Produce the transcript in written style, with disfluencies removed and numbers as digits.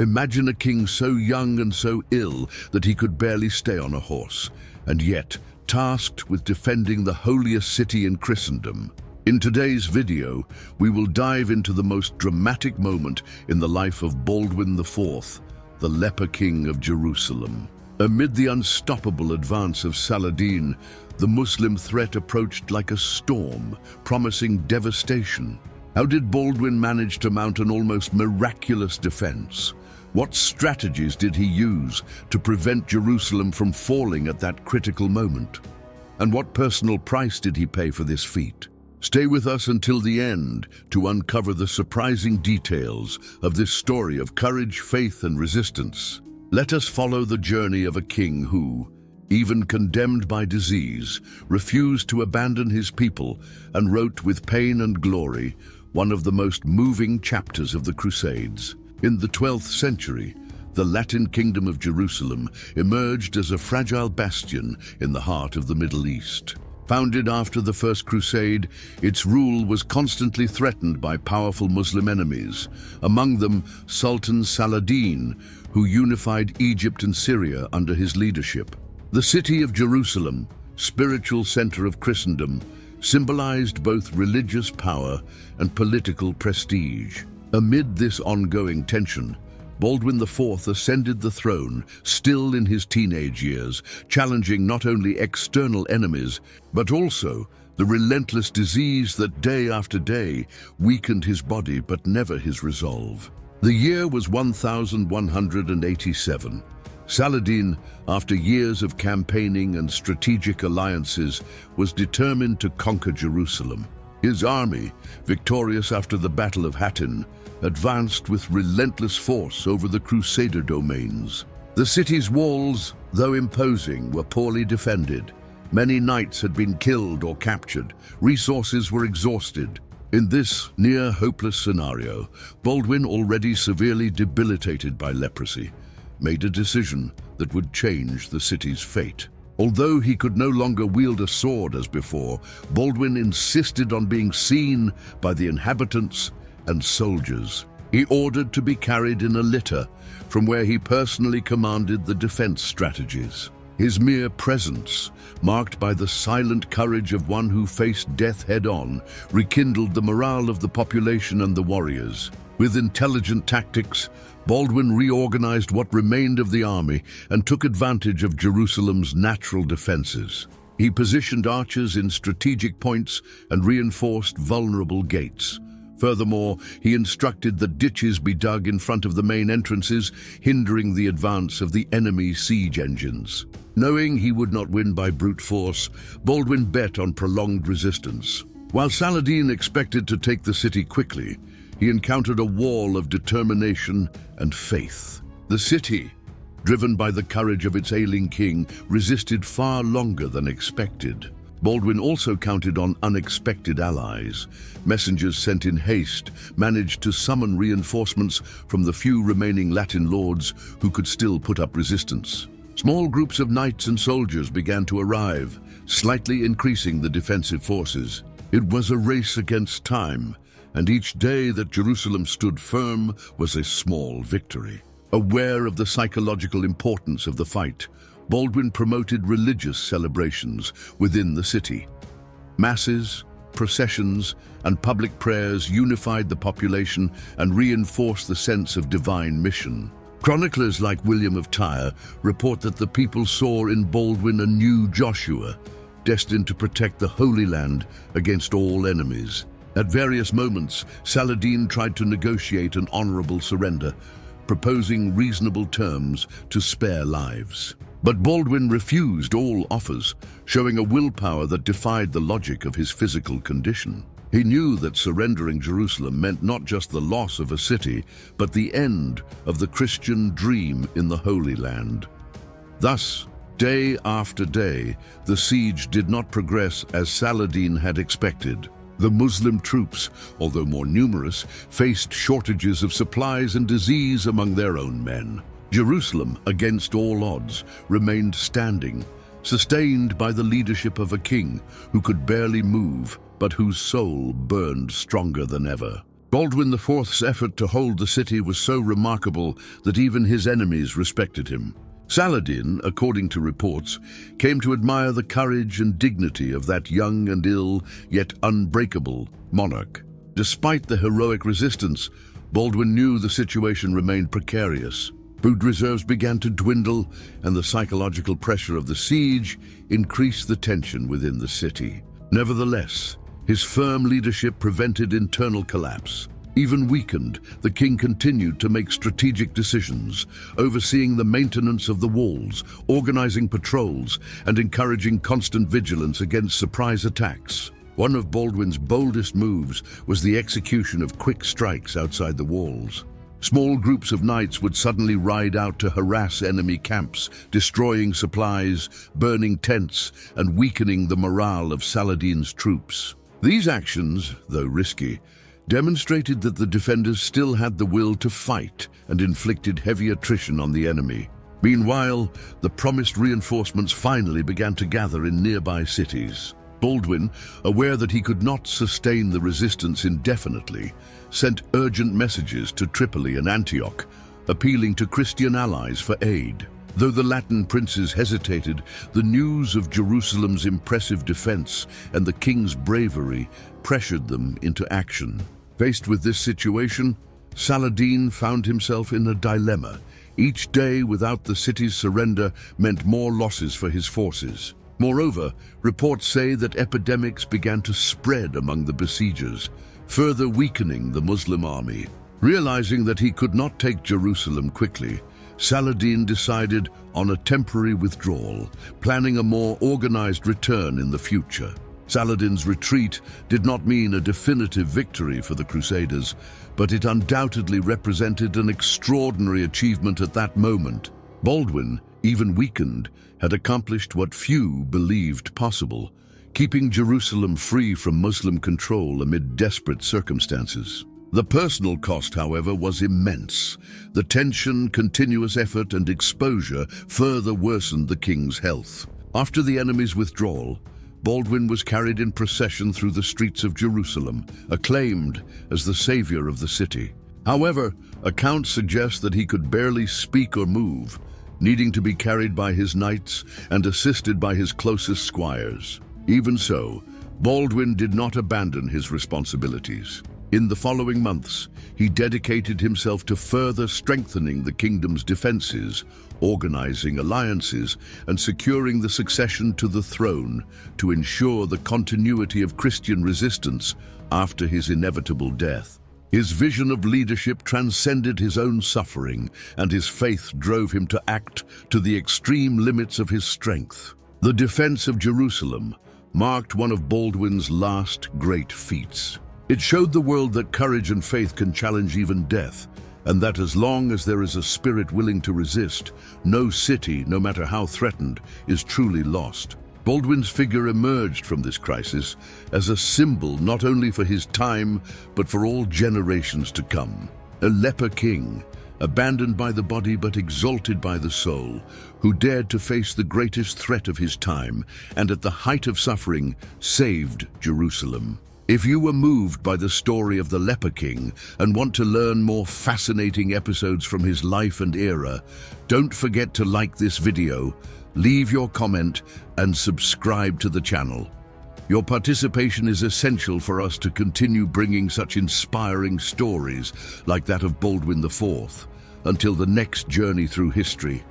Imagine a king so young and so ill that he could barely stay on a horse, and yet tasked with defending the holiest city in Christendom. In today's video, we will dive into the most dramatic moment in the life of Baldwin IV, the Leper King of Jerusalem. Amid the unstoppable advance of Saladin, the Muslim threat approached like a storm, promising devastation. How did Baldwin manage to mount an almost miraculous defense? What strategies did he use to prevent Jerusalem from falling at that critical moment? And what personal price did he pay for this feat? Stay with us until the end to uncover the surprising details of this story of courage, faith, and resistance. Let us follow the journey of a king who, even condemned by disease, refused to abandon his people and wrote with pain and glory one of the most moving chapters of the Crusades. In the 12th century, the Latin Kingdom of Jerusalem emerged as a fragile bastion in the heart of the Middle East. Founded after the First Crusade, its rule was constantly threatened by powerful Muslim enemies, among them Sultan Saladin, who unified Egypt and Syria under his leadership. The city of Jerusalem, spiritual center of Christendom, symbolized both religious power and political prestige. Amid this ongoing tension, Baldwin IV ascended the throne, still in his teenage years, challenging not only external enemies, but also the relentless disease that day after day weakened his body but never his resolve. The year was 1187. Saladin, after years of campaigning and strategic alliances, was determined to conquer Jerusalem. His army, victorious after the Battle of Hattin, advanced with relentless force over the Crusader domains. The city's walls, though imposing, were poorly defended. Many knights had been killed or captured. Resources were exhausted. In this near-hopeless scenario, Baldwin, already severely debilitated by leprosy, made a decision that would change the city's fate. Although he could no longer wield a sword as before, Baldwin insisted on being seen by the inhabitants and soldiers. He ordered to be carried in a litter, from where he personally commanded the defense strategies. His mere presence, marked by the silent courage of one who faced death head-on, rekindled the morale of the population and the warriors. With intelligent tactics, Baldwin reorganized what remained of the army and took advantage of Jerusalem's natural defenses. He positioned archers in strategic points and reinforced vulnerable gates. Furthermore, he instructed that ditches be dug in front of the main entrances, hindering the advance of the enemy siege engines. Knowing he would not win by brute force, Baldwin bet on prolonged resistance. While Saladin expected to take the city quickly, he encountered a wall of determination and faith. The city, driven by the courage of its ailing king, resisted far longer than expected. Baldwin also counted on unexpected allies. Messengers sent in haste managed to summon reinforcements from the few remaining Latin lords who could still put up resistance. Small groups of knights and soldiers began to arrive, slightly increasing the defensive forces. It was a race against time, and each day that Jerusalem stood firm was a small victory. Aware of the psychological importance of the fight, Baldwin promoted religious celebrations within the city. Masses, processions, and public prayers unified the population and reinforced the sense of divine mission. Chroniclers like William of Tyre report that the people saw in Baldwin a new Joshua, destined to protect the Holy Land against all enemies. At various moments, Saladin tried to negotiate an honorable surrender, proposing reasonable terms to spare lives. But Baldwin refused all offers, showing a willpower that defied the logic of his physical condition. He knew that surrendering Jerusalem meant not just the loss of a city, but the end of the Christian dream in the Holy Land. Thus, day after day, the siege did not progress as Saladin had expected. The Muslim troops, although more numerous, faced shortages of supplies and disease among their own men. Jerusalem, against all odds, remained standing, sustained by the leadership of a king who could barely move, but whose soul burned stronger than ever. Baldwin IV's effort to hold the city was so remarkable that even his enemies respected him. Saladin, according to reports, came to admire the courage and dignity of that young and ill, yet unbreakable monarch. Despite the heroic resistance, Baldwin knew the situation remained precarious. Food reserves began to dwindle, and the psychological pressure of the siege increased the tension within the city. Nevertheless, his firm leadership prevented internal collapse. Even weakened, the king continued to make strategic decisions, overseeing the maintenance of the walls, organizing patrols, and encouraging constant vigilance against surprise attacks. One of Baldwin's boldest moves was the execution of quick strikes outside the walls. Small groups of knights would suddenly ride out to harass enemy camps, destroying supplies, burning tents, and weakening the morale of Saladin's troops. These actions, though risky, demonstrated that the defenders still had the will to fight and inflicted heavy attrition on the enemy. Meanwhile, the promised reinforcements finally began to gather in nearby cities. Baldwin, aware that he could not sustain the resistance indefinitely, sent urgent messages to Tripoli and Antioch, appealing to Christian allies for aid. Though the Latin princes hesitated, the news of Jerusalem's impressive defense and the king's bravery pressured them into action. Faced with this situation, Saladin found himself in a dilemma. Each day without the city's surrender meant more losses for his forces. Moreover, reports say that epidemics began to spread among the besiegers, further weakening the Muslim army. Realizing that he could not take Jerusalem quickly, Saladin decided on a temporary withdrawal, planning a more organized return in the future. Saladin's retreat did not mean a definitive victory for the Crusaders, but it undoubtedly represented an extraordinary achievement at that moment. Baldwin, even weakened, had accomplished what few believed possible, keeping Jerusalem free from Muslim control amid desperate circumstances. The personal cost, however, was immense. The tension, continuous effort, and exposure further worsened the king's health. After the enemy's withdrawal, Baldwin was carried in procession through the streets of Jerusalem, acclaimed as the savior of the city. However, accounts suggest that he could barely speak or move, needing to be carried by his knights and assisted by his closest squires. Even so, Baldwin did not abandon his responsibilities. In the following months, he dedicated himself to further strengthening the kingdom's defenses, organizing alliances, and securing the succession to the throne to ensure the continuity of Christian resistance after his inevitable death. His vision of leadership transcended his own suffering, and his faith drove him to act to the extreme limits of his strength. The defense of Jerusalem marked one of Baldwin's last great feats. It showed the world that courage and faith can challenge even death, and that as long as there is a spirit willing to resist, no city, no matter how threatened, is truly lost. Baldwin's figure emerged from this crisis as a symbol not only for his time, but for all generations to come. A leper king, abandoned by the body but exalted by the soul, who dared to face the greatest threat of his time, and at the height of suffering, saved Jerusalem. If you were moved by the story of the Leper King and want to learn more fascinating episodes from his life and era, don't forget to like this video, leave your comment, and subscribe to the channel. Your participation is essential for us to continue bringing such inspiring stories like that of Baldwin IV. Until the next journey through history,